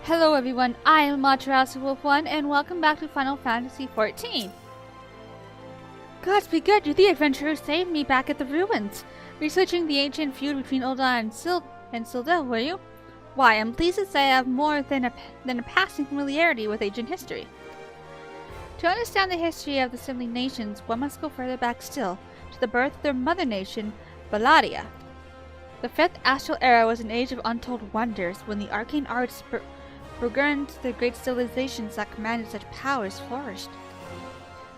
Hello everyone, I am Matrasu Wolf 1 and welcome back to Final Fantasy XIV. Gods be good, you the adventurer saved me back at the ruins. Researching the ancient feud between Ul'dah and Sil'deh, were you? Why, I'm pleased to say I have more than a passing familiarity with ancient history. To understand the history of the sibling nations, one must go further back still, to the birth of their mother nation, Balladia. The 5th Astral Era was an age of untold wonders, when the arcane arts burgeoned the great civilizations that commanded such powers flourished.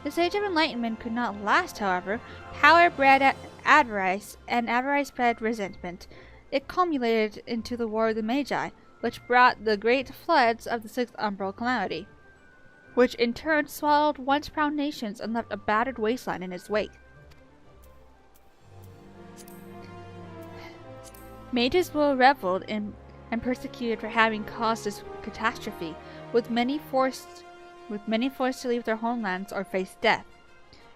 This age of enlightenment could not last, however. Power bred avarice, and avarice bred resentment. It culminated into the War of the Magi, which brought the great floods of the 6th Umbral Calamity, which in turn swallowed once proud nations and left a battered wasteland in its wake. Mages were reveled in and persecuted for having caused this catastrophe, with many forced to leave their homelands or face death.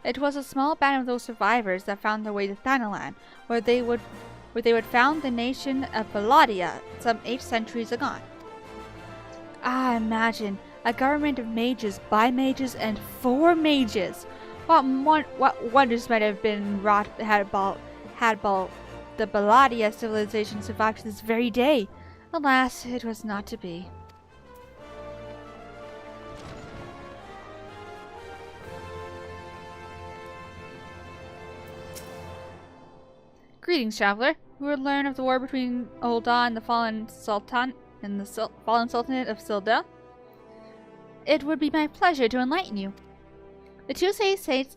It was a small band of those survivors that found their way to Thanalan, where they would found the nation of Balladia some 8 centuries agone. Ah, imagine a government of mages, by mages, and for mages. What wonders might have been wrought had the Balladia civilization survived to this very day. Alas, it was not to be. Greetings, traveler. You will learn of the war between Ul'dah and the fallen Sultanate of Sil'deh. It would be my pleasure to enlighten you. The two states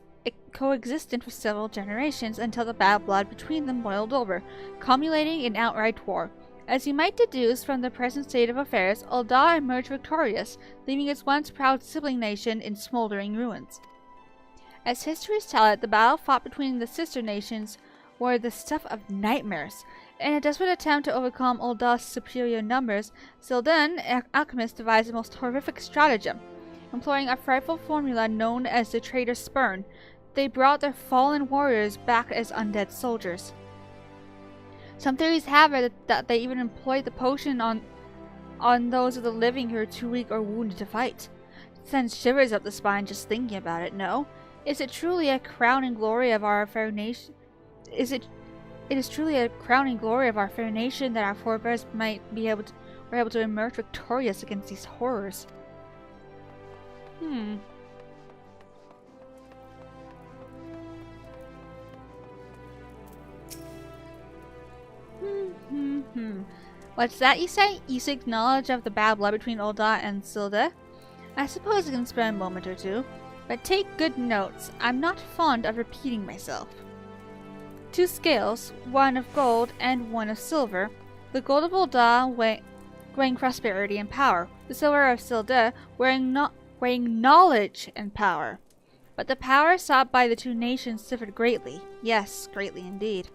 coexisted for several generations until the bad blood between them boiled over, culminating in outright war. As you might deduce from the present state of affairs, Ul'dah emerged victorious, leaving its once proud sibling nation in smoldering ruins. As histories tell it, the battle fought between the sister nations were the stuff of nightmares. In a desperate attempt to overcome Ul'dah's superior numbers, Sil'deh alchemists devised the most horrific stratagem. Employing a frightful formula known as the traitor's spurn, they brought their fallen warriors back as undead soldiers. Some theories have it that they even employed the potion on those of the living who are too weak or wounded to fight. It sends shivers up the spine just thinking about it, no? Is it truly a crowning glory of our fair nation? It is truly a crowning glory of our fair nation that our forebears were able to emerge victorious against these horrors. What's that you say? You seek knowledge of the bad blood between Ul'dah and Sil'deh? I suppose I can spare a moment or two, but take good notes. I'm not fond of repeating myself. 2 scales, one of gold and one of silver. The gold of Ul'dah weighing prosperity and power, the silver of Sil'deh weighing knowledge and power. But the power sought by the two nations differed greatly. Yes, greatly indeed.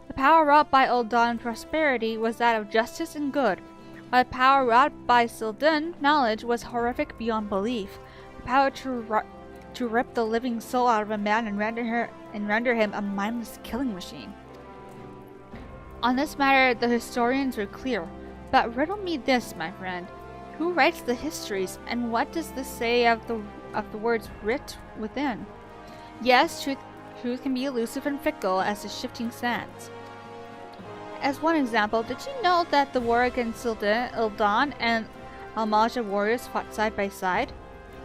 The power wrought by Ul'dah in prosperity was that of justice and good, while the power wrought by Sil'deh knowledge was horrific beyond belief. The power to rip the living soul out of a man and render him a mindless killing machine. On this matter, the historians are clear, but riddle me this, my friend: who writes the histories, and what does this say of the words writ within? Yes, truth can be elusive and fickle as the shifting sands. As one example, did you know that the war against Ul'dah and Al-Majah warriors fought side by side?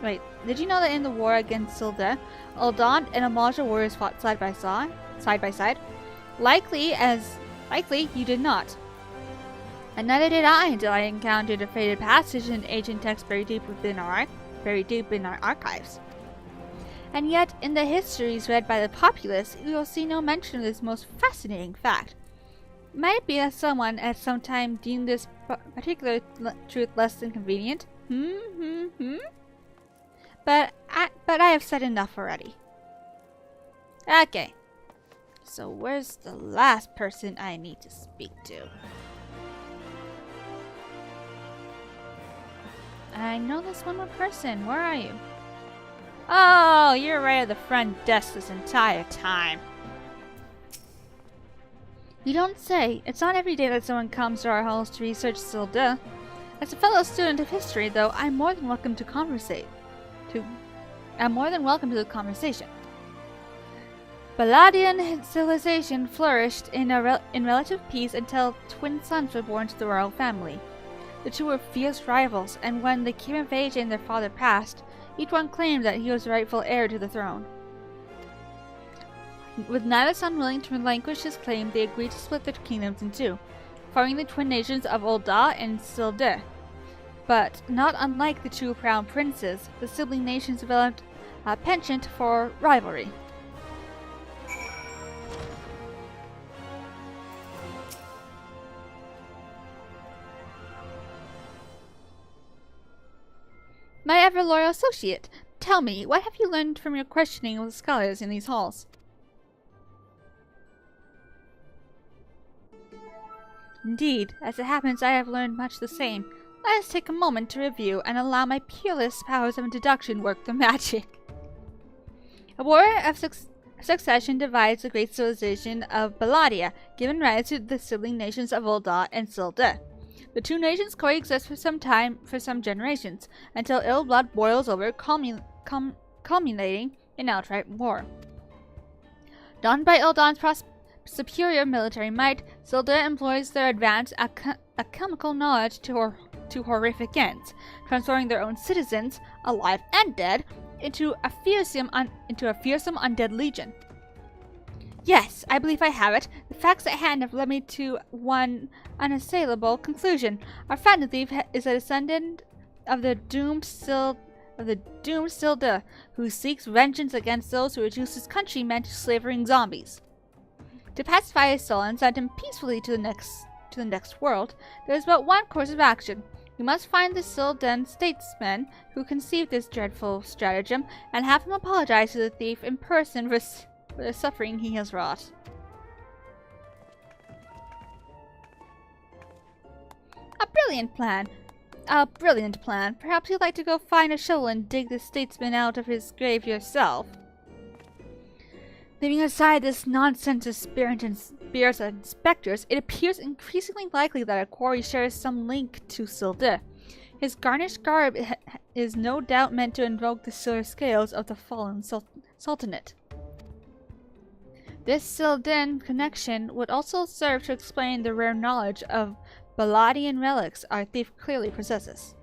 Wait, did you know that in the war against Sil'deh, Ul'dah and Al-Majah warriors fought side by side? Likely you did not. And neither did I until I encountered a faded passage in ancient text buried deep in our archives. And yet, in the histories read by the populace, you will see no mention of this most fascinating fact. Might it be that someone at some time deemed this particular truth less than convenient? But I have said enough already. Okay. So where's the last person I need to speak to? I know this one more person. Where are you? Oh, you're right at the front desk this entire time. You don't say. It's not every day that someone comes to our halls to research Sil'deh. As a fellow student of history, though, I'm more than welcome to conversate. I'm more than welcome to the conversation. Palladian civilization flourished in relative peace until twin sons were born to the royal family. The two were fierce rivals, and when they came of age and their father passed, each one claimed that he was the rightful heir to the throne. With neither son willing to relinquish his claim, they agreed to split their kingdoms in two, forming the twin nations of Ul'dah and Sil'Dih. But, not unlike the two crown princes, the sibling nations developed a penchant for rivalry. My ever-loyal associate, tell me, what have you learned from your questioning of the scholars in these halls? Indeed, as it happens, I have learned much the same. Let us take a moment to review and allow my peerless powers of deduction work their magic. A war of succession divides the great civilization of Palladia, giving rise to the sibling nations of Ul'dah and Sil'Dih. The two nations coexist for some time, for some generations, until ill blood boils over, culminating in outright war. Dawned by Ul'dah's superior military might, Sil'Dih employs their advanced alchemical knowledge to horrific ends, transforming their own citizens, alive and dead, into a fearsome undead legion. Yes, I believe I have it. The facts at hand have led me to one unassailable conclusion. Our phantom thief is a descendant of the doomed Sil'Dih, who seeks vengeance against those who reduce his countrymen to slavering zombies. To pacify his soul and send him peacefully to the next world, there is but one course of action. We must find the Sil'Dih statesman who conceived this dreadful stratagem, and have him apologize to the thief in person for the suffering he has wrought. A brilliant plan. Perhaps you'd like to go find a shovel and dig the statesman out of his grave yourself. Leaving aside this nonsense of spirits and specters, it appears increasingly likely that our quarry shares some link to Sil'Dih. His garnished garb is no doubt meant to invoke the silver scales of the fallen sultanate. This Sil'Dih connection would also serve to explain the rare knowledge of Palladian relics our thief clearly possesses.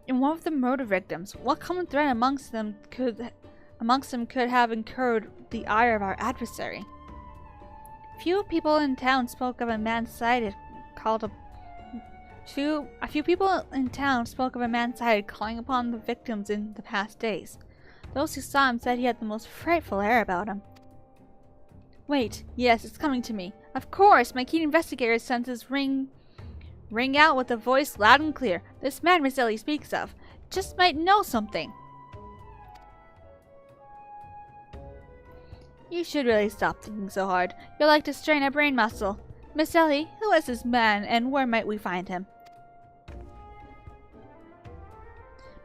In one of the murder victims, what common thread amongst them could have incurred the ire of our adversary? A few people in town spoke of a man sighted calling upon the victims in the past days. Those who saw him said he had the most frightful air about him. Wait, yes, it's coming to me. Of course, my keen investigator's senses ring out with a voice loud and clear. This man Roselli speaks of just might know something. You should really stop thinking so hard. You'll like to strain a brain muscle. Miss Ellie, who is this man, and where might we find him?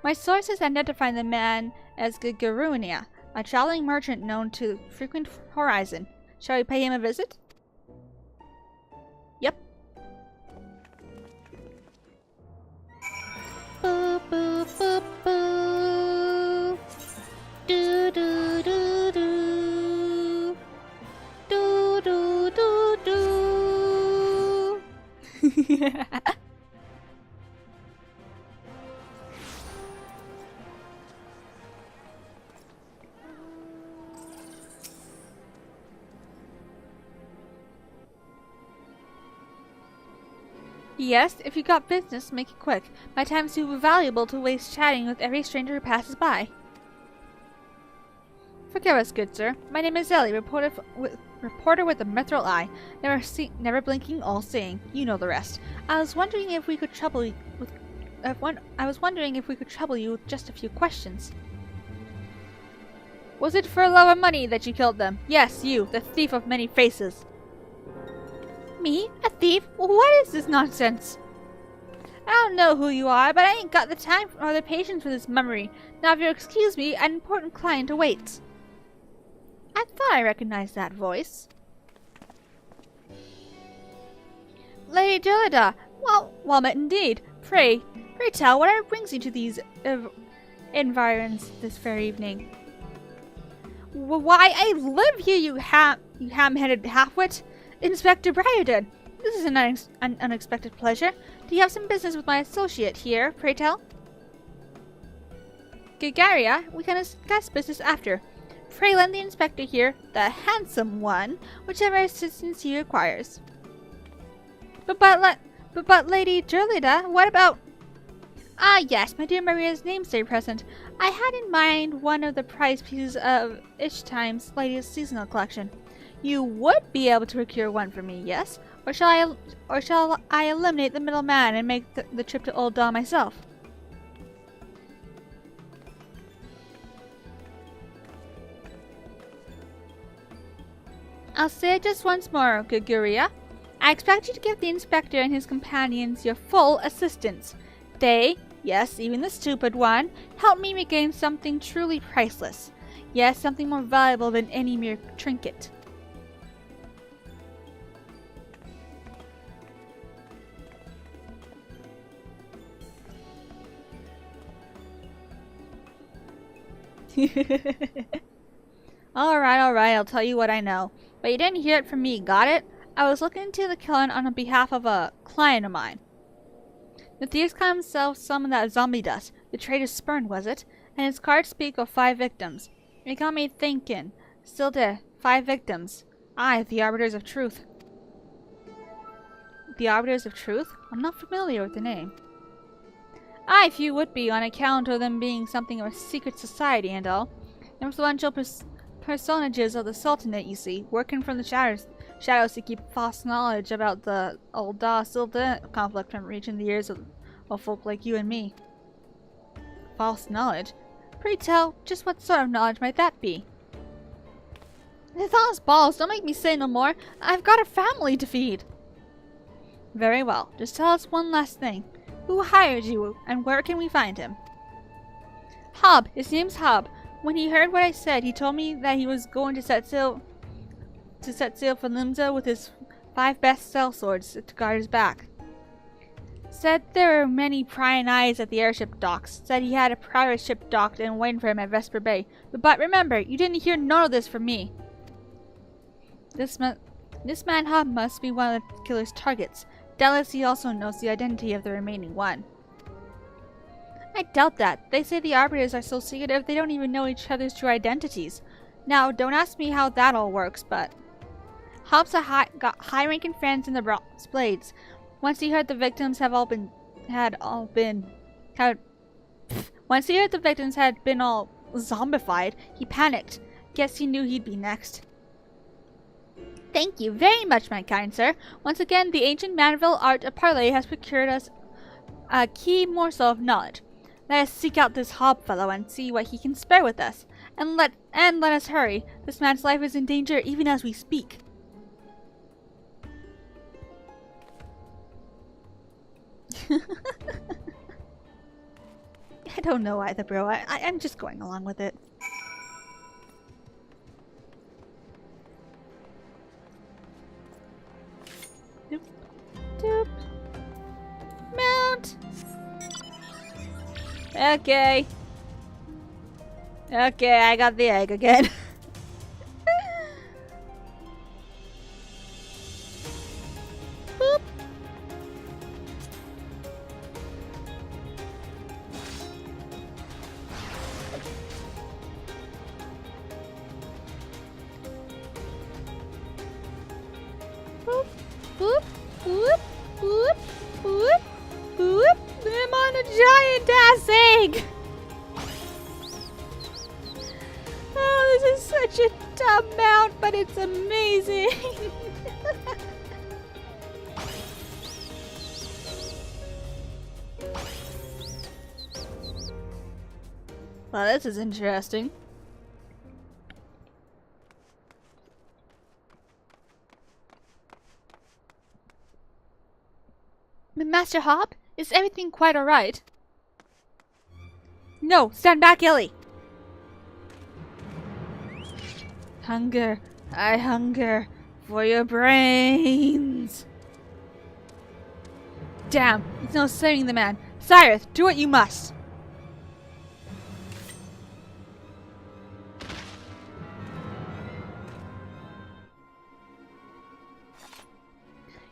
My sources identify the man as Garunia, a traveling merchant known to frequent Horizon. Shall we pay him a visit? Yep. Boo, boo, boo, boo. Do, do, do, do. Do, do, do, do. Yes, if you got business, make it quick. My time's too valuable to waste chatting with every stranger who passes by. Forgive us, good sir. My name is Ellie, reporter with a mithril eye. Never blinking, all-seeing. You know the rest. I was wondering if we could trouble you with just a few questions. Was it for love of money that you killed them? Yes, you, the thief of many faces. Me? A thief? What is this nonsense? I don't know who you are, but I ain't got the time or the patience for this mummery. Now if you'll excuse me, an important client awaits. I thought I recognized that voice. Lady Dillida, Well met indeed. Pray tell, whatever brings you to these environs this very evening? Why, I live here, you ham-headed halfwit! Inspector Briarden! This is an unexpected pleasure. Do you have some business with my associate here, pray tell? Gagaria, we can discuss business after. Pray lend the inspector here, the handsome one, whichever assistance he requires. But Lady Derlida, what about... Ah yes, my dear Maria's namesake present. I had in mind one of the prize pieces of Ishtime's latest seasonal collection. You would be able to procure one for me, yes? Or shall I eliminate the middleman and make the trip to Old Dawn myself? I'll say it just once more, Guguria. I expect you to give the inspector and his companions your full assistance. They, yes, even the stupid one, help me regain something truly priceless. Yes, something more valuable than any mere trinket. Alright, I'll tell you what I know. But you didn't hear it from me, got it? I was looking into the killing on behalf of a client of mine. The thieves call themselves some of that zombie dust. The traitor's spurn, was it? And his cards speak of 5 victims. It got me thinking. Still dead. 5 victims. Aye, the Arbiters of Truth. The Arbiters of Truth? I'm not familiar with the name. Aye, few would be, on account of them being something of a secret society and all. Influential personages of the Sultanate, you see, working from the shadows to keep false knowledge about the Old Silda conflict from reaching the ears of folk like you and me. False knowledge? Pray tell, just what sort of knowledge might that be? The thoughts balls, don't make me say no more. I've got a family to feed. Very well, just tell us one last thing. Who hired you, and where can we find him? Hob, his name's Hob. When he heard what I said, he told me that he was going to set sail for Limsa with his 5 best sellswords to guard his back. Said there were many prying eyes at the airship docks. Said he had a private ship docked and waiting for him at Vesper Bay. But remember, you didn't hear none of this from me. This man Hob must be one of the killer's targets. Doubtless he also knows the identity of the remaining one. I doubt that. They say the Arbiters are so secretive they don't even know each other's true identities. Now, don't ask me how that all works, but... Hobbs got high-ranking friends in the Bronze Blades. Once he heard the victims had been all zombified, he panicked. Guess he knew he'd be next. Thank you very much, my kind sir. Once again, the ancient Manville art of parley has procured us a key morsel of knowledge. Let us seek out this Hob fellow and see what he can spare with us. And let us hurry. This man's life is in danger even as we speak. I don't know either, bro. I'm just going along with it. Doop. Doop. Mount! Okay. Okay, I got the egg again. Boop. Boop, boop, boop, boop, boop, boop. I'm on a giant ass egg. Oh, this is such a dumb mount, but it's amazing. Well, this is interesting. Master Hob, is everything quite alright? No, stand back, Ellie! Hunger, I hunger for your brains. Damn, it's no saving the man. Cyrus, do what you must.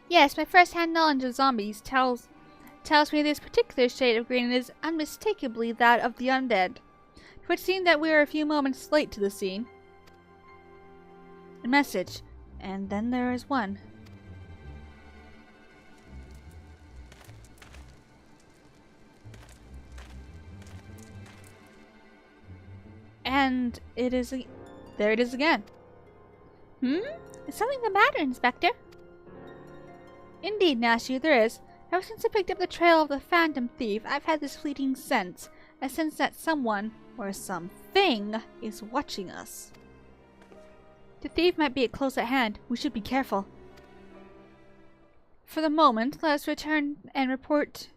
Yes, my first-hand knowledge of zombies tells me this particular shade of green is unmistakably that of the undead. It would seem that we are a few moments late to the scene. A message, and then there is one. And there it is again. Is something the matter, Inspector? Indeed, Nashu, there is. Ever since I picked up the trail of the phantom thief, I've had this fleeting sense. A sense that someone, or something, is watching us. The thief might be close at hand. We should be careful. For the moment, let us return and report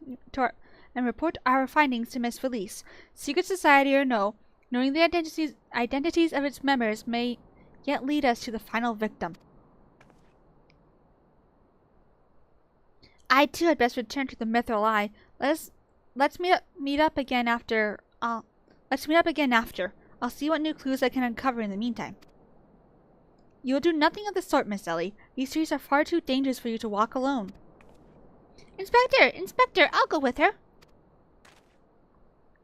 our findings to Miss Felice. Secret society or no, knowing the identities of its members may yet lead us to the final victim. I too had best return to the Mithril Eye. Let's meet up again after. I'll see what new clues I can uncover in the meantime. You will do nothing of the sort, Miss Ellie. These streets are far too dangerous for you to walk alone. Inspector, I'll go with her.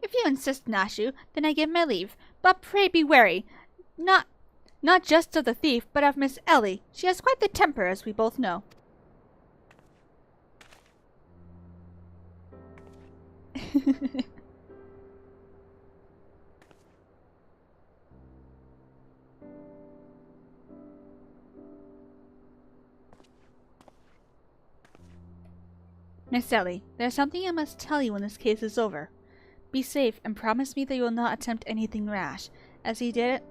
If you insist, Nashu, then I give my leave. But pray be wary. Not just of the thief, but of Miss Ellie. She has quite the temper, as we both know. Miss Ellie, there's something I must tell you when this case is over. Be safe and promise me that you will not attempt anything rash, as you did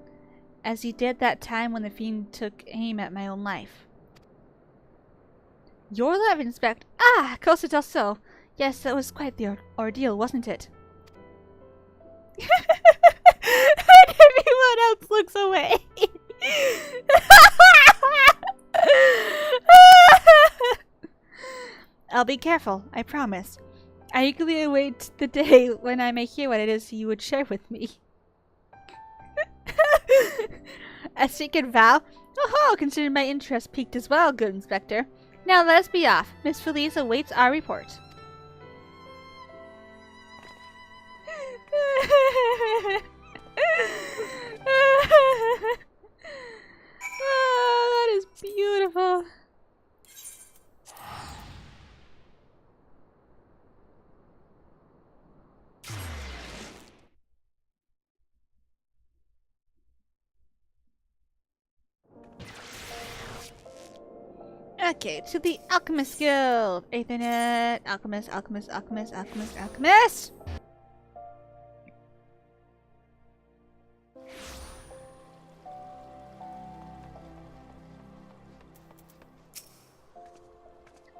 that time when the fiend took aim at my own life. Your love, Inspector. Ah, Cosa del Sol. Yes, that was quite the ordeal, wasn't it? And everyone else looks away. I'll be careful, I promise. I eagerly await the day when I may hear what it is you would share with me. A secret vow? Oh, consider my interest piqued as well, good Inspector. Now let us be off. Miss Felice awaits our report. Oh, that is beautiful. Okay, to the Alchemist Guild. Aethernet, Alchemist.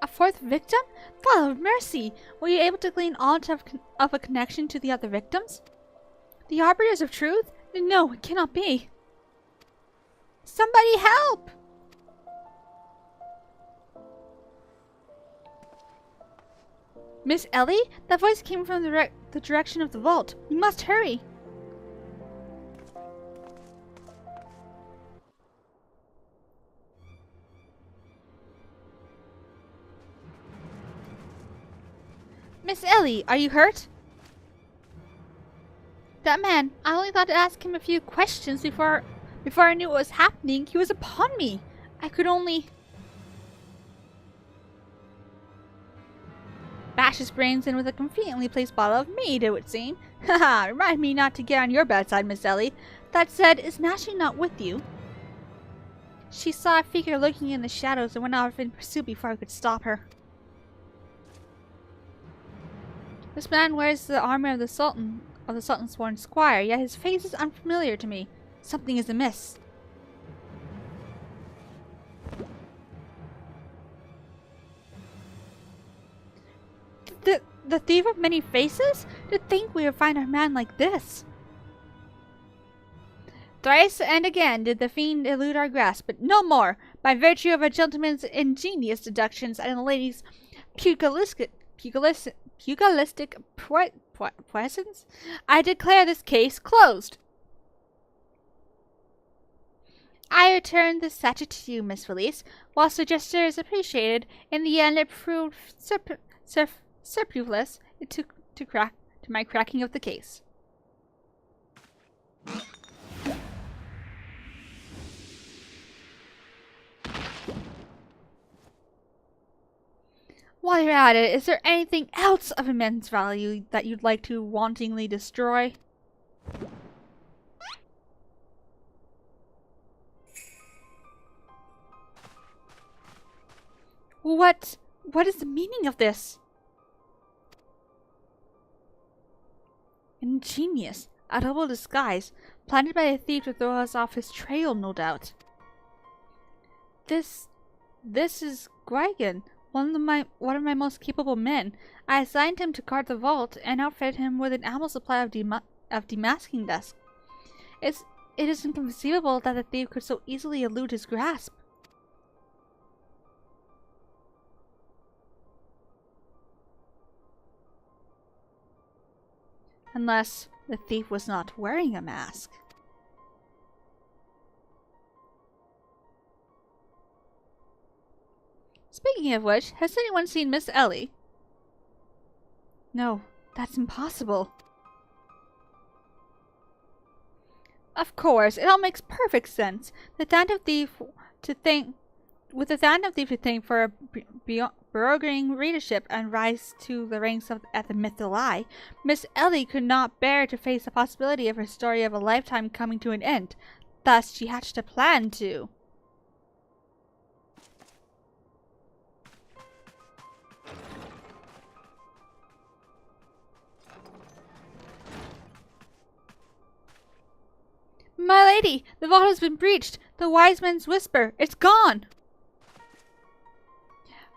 A fourth victim? God of mercy! Were you able to glean all of a connection to the other victims? The Arbiters of Truth? No, it cannot be. Somebody help! Miss Ellie? That voice came from the direction of the vault. We must hurry. Miss Ellie, are you hurt? That man, I only thought to ask him a few questions before I knew what was happening. He was upon me. I could only bash his brains in with a conveniently placed bottle of mead, it would seem. Haha, remind me not to get on your bad side, Miss Ellie. That said, is Nashu not with you? She saw a figure lurking in the shadows and went off in pursuit before I could stop her. This man wears the armor of the Sultan's sworn squire, yet his face is unfamiliar to me. Something is amiss. The thief of many faces? To think we would find a man like this. Thrice and again did the fiend elude our grasp, but no more, by virtue of a gentleman's ingenious deductions and a lady's pugilistic presence. I declare this case closed. I return this statue to you, Miss Felice. Whilst the gesture is appreciated, in the end it proved superfluous to my cracking of the case. While you're at it, is there anything else of immense value that you'd like to wantonly destroy? What is the meaning of this? Ingenious. A double disguise, planted by a thief to throw us off his trail, no doubt. This is Grigan, one of my most capable men. I assigned him to guard the vault and outfitted him with an ample supply of demasking dust. It is inconceivable that the thief could so easily elude his grasp. Unless the thief was not wearing a mask. Speaking of which, has anyone seen Miss Ellie? No, that's impossible. Of course, it all makes perfect sense. The Phantom Thief to think for a burgeoning readership and rise to the ranks at the Mythical Eye, Miss Ellie could not bear to face the possibility of her story of a lifetime coming to an end. Thus, she hatched a plan to... My lady, the vault has been breached. The wise men's whisper, it's gone.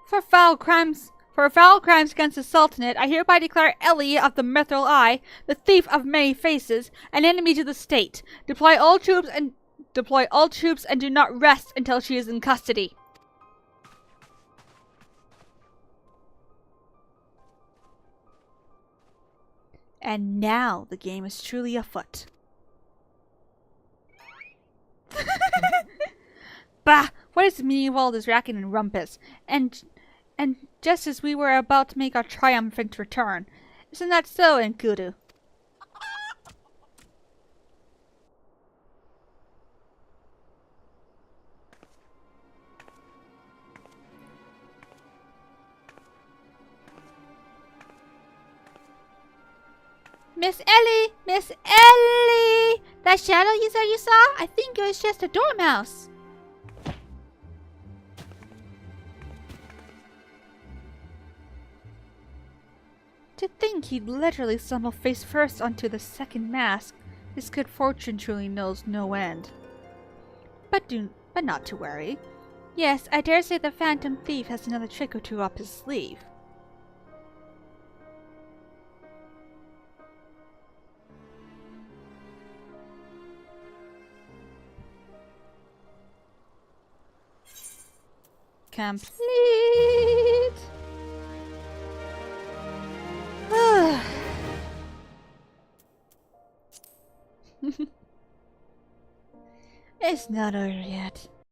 For foul crimes against the Sultanate, I hereby declare Ellie of the Mythical Eye, the thief of many faces, an enemy to the state. Deploy all troops and do not rest until she is in custody. And now the game is truly afoot. Bah! What is the meaning of all this racket and rumpus? And just as we were about to make our triumphant return. Isn't that so, Enkudu? Miss Ellie! Miss Ellie! That shadow you said you saw? I think it was just a dormouse. To think he'd literally stumble face first onto the second mask. His good fortune truly knows no end. But not to worry. Yes, I dare say the Phantom Thief has another trick or two up his sleeve. Complete. It's not over yet.